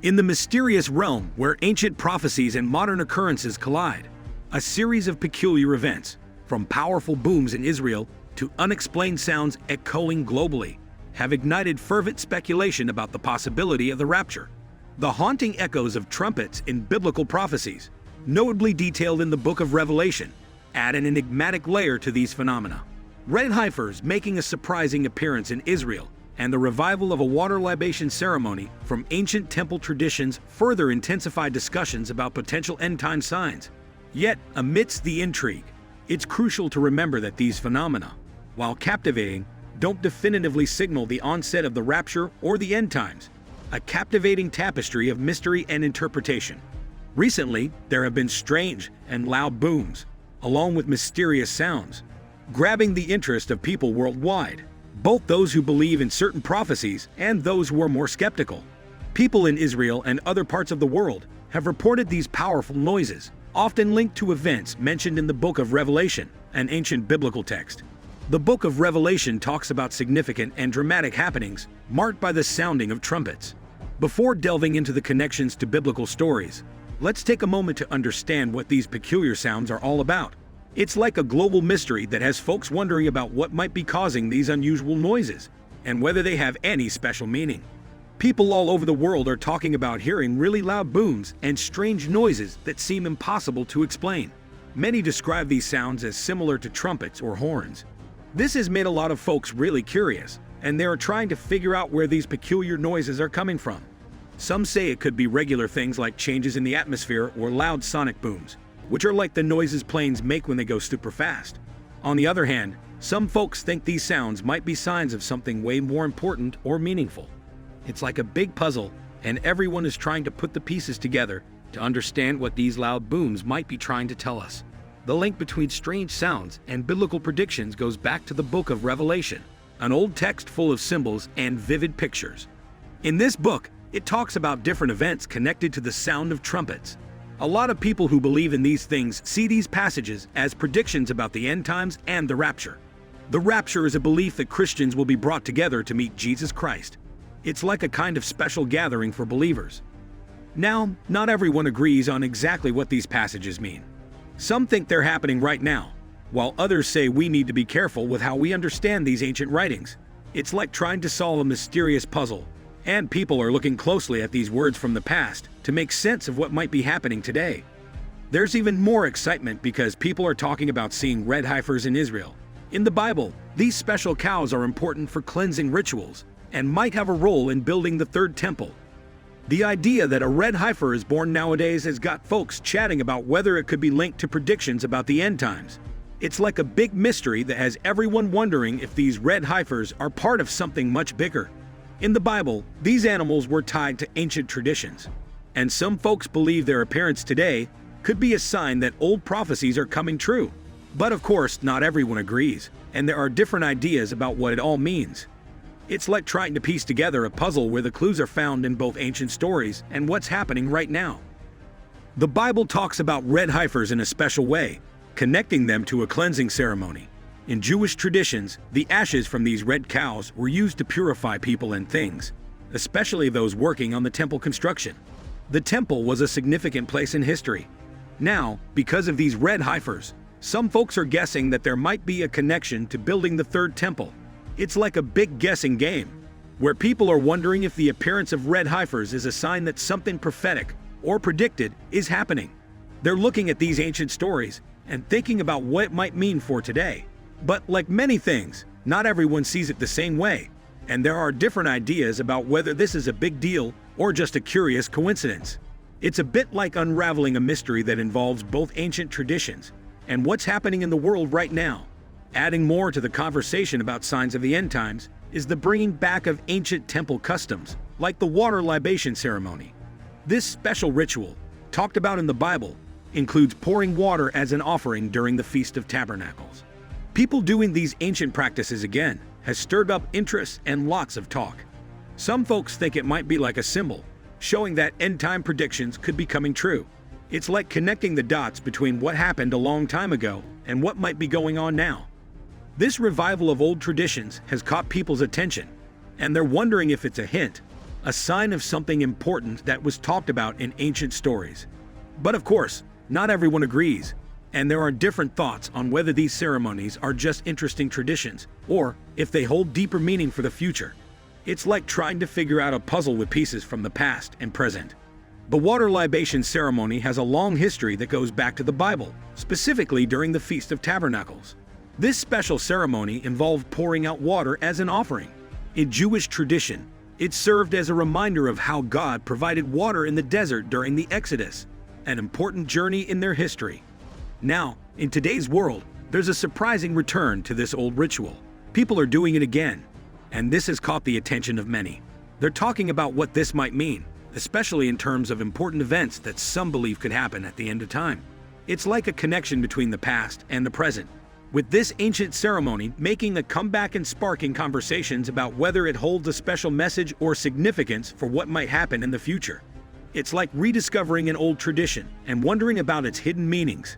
In the mysterious realm where ancient prophecies and modern occurrences collide, a series of peculiar events, from powerful booms in Israel to unexplained sounds echoing globally, have ignited fervent speculation about the possibility of the rapture. The haunting echoes of trumpets in biblical prophecies, notably detailed in the Book of Revelation, add an enigmatic layer to these phenomena. Red heifers making a surprising appearance in Israel, and the revival of a water libation ceremony from ancient temple traditions further intensify discussions about potential end-time signs. Yet, amidst the intrigue, it's crucial to remember that these phenomena, while captivating, don't definitively signal the onset of the rapture or the end times, a captivating tapestry of mystery and interpretation. Recently, there have been strange and loud booms, along with mysterious sounds, grabbing the interest of people worldwide, both those who believe in certain prophecies and those who are more skeptical. People in Israel and other parts of the world have reported these powerful noises, often linked to events mentioned in the Book of Revelation, an ancient biblical text. The Book of Revelation talks about significant and dramatic happenings marked by the sounding of trumpets. Before delving into the connections to biblical stories, let's take a moment to understand what these peculiar sounds are all about. It's like a global mystery that has folks wondering about what might be causing these unusual noises, and whether they have any special meaning. People all over the world are talking about hearing really loud booms and strange noises that seem impossible to explain. Many describe these sounds as similar to trumpets or horns. This has made a lot of folks really curious, and they are trying to figure out where these peculiar noises are coming from. Some say it could be regular things like changes in the atmosphere or loud sonic booms, which are like the noises planes make when they go super fast. On the other hand, some folks think these sounds might be signs of something way more important or meaningful. It's like a big puzzle, and everyone is trying to put the pieces together to understand what these loud booms might be trying to tell us. The link between strange sounds and biblical predictions goes back to the Book of Revelation, an old text full of symbols and vivid pictures. In this book, it talks about different events connected to the sound of trumpets. A lot of people who believe in these things see these passages as predictions about the end times and the rapture. The rapture is a belief that Christians will be brought together to meet Jesus Christ. It's like a kind of special gathering for believers. Now, not everyone agrees on exactly what these passages mean. Some think they're happening right now, while others say we need to be careful with how we understand these ancient writings. It's like trying to solve a mysterious puzzle, and people are looking closely at these words from the past to make sense of what might be happening today. There's even more excitement because people are talking about seeing red heifers in Israel. In the Bible, these special cows are important for cleansing rituals and might have a role in building the third temple. The idea that a red heifer is born nowadays has got folks chatting about whether it could be linked to predictions about the end times. It's like a big mystery that has everyone wondering if these red heifers are part of something much bigger. In the Bible, these animals were tied to ancient traditions, and some folks believe their appearance today could be a sign that old prophecies are coming true. But of course, not everyone agrees, and there are different ideas about what it all means. It's like trying to piece together a puzzle where the clues are found in both ancient stories and what's happening right now. The Bible talks about red heifers in a special way, connecting them to a cleansing ceremony. In Jewish traditions, the ashes from these red cows were used to purify people and things, especially those working on the temple construction. The temple was a significant place in history. Now, because of these red heifers, some folks are guessing that there might be a connection to building the third temple. It's like a big guessing game, where people are wondering if the appearance of red heifers is a sign that something prophetic or predicted is happening. They're looking at these ancient stories and thinking about what it might mean for today. But like many things, not everyone sees it the same way, and there are different ideas about whether this is a big deal or just a curious coincidence. It's a bit like unraveling a mystery that involves both ancient traditions and what's happening in the world right now. Adding more to the conversation about signs of the end times is the bringing back of ancient temple customs, like the water libation ceremony. This special ritual, talked about in the Bible, includes pouring water as an offering during the Feast of Tabernacles. People doing these ancient practices again has stirred up interest and lots of talk. Some folks think it might be like a symbol, showing that end-time predictions could be coming true. It's like connecting the dots between what happened a long time ago and what might be going on now. This revival of old traditions has caught people's attention, and they're wondering if it's a hint, a sign of something important that was talked about in ancient stories. But of course, not everyone agrees, and there are different thoughts on whether these ceremonies are just interesting traditions or if they hold deeper meaning for the future. It's like trying to figure out a puzzle with pieces from the past and present. The water libation ceremony has a long history that goes back to the Bible, specifically during the Feast of Tabernacles. This special ceremony involved pouring out water as an offering. In Jewish tradition, it served as a reminder of how God provided water in the desert during the Exodus, an important journey in their history. Now, in today's world, there's a surprising return to this old ritual. People are doing it again, and this has caught the attention of many. They're talking about what this might mean, especially in terms of important events that some believe could happen at the end of time. It's like a connection between the past and the present, with this ancient ceremony making a comeback and sparking conversations about whether it holds a special message or significance for what might happen in the future. It's like rediscovering an old tradition and wondering about its hidden meanings.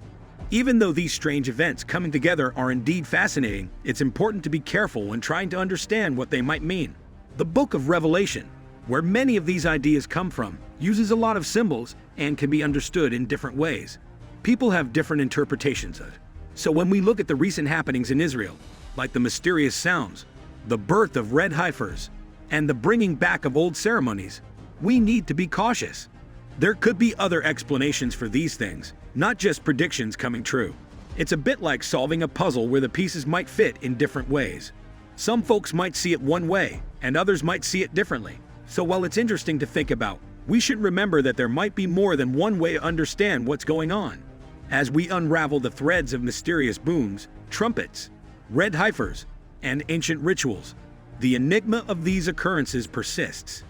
Even though these strange events coming together are indeed fascinating, it's important to be careful when trying to understand what they might mean. The Book of Revelation, where many of these ideas come from, uses a lot of symbols and can be understood in different ways. People have different interpretations of it. So when we look at the recent happenings in Israel, like the mysterious sounds, the birth of red heifers, and the bringing back of old ceremonies, we need to be cautious. There could be other explanations for these things, not just predictions coming true. It's a bit like solving a puzzle where the pieces might fit in different ways. Some folks might see it one way, and others might see it differently. So while it's interesting to think about, we should remember that there might be more than one way to understand what's going on. As we unravel the threads of mysterious booms, trumpets, red heifers, and ancient rituals, the enigma of these occurrences persists.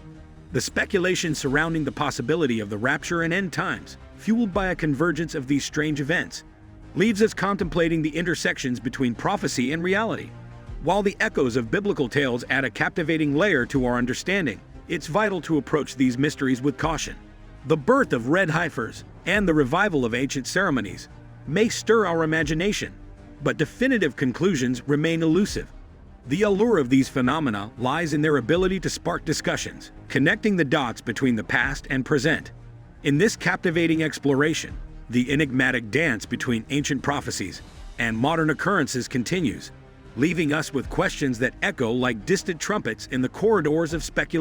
The speculation surrounding the possibility of the rapture and end times, fueled by a convergence of these strange events, leaves us contemplating the intersections between prophecy and reality. While the echoes of biblical tales add a captivating layer to our understanding, it's vital to approach these mysteries with caution. The birth of red heifers and the revival of ancient ceremonies may stir our imagination, but definitive conclusions remain elusive. The allure of these phenomena lies in their ability to spark discussions, connecting the dots between the past and present. In this captivating exploration, the enigmatic dance between ancient prophecies and modern occurrences continues, leaving us with questions that echo like distant trumpets in the corridors of speculation.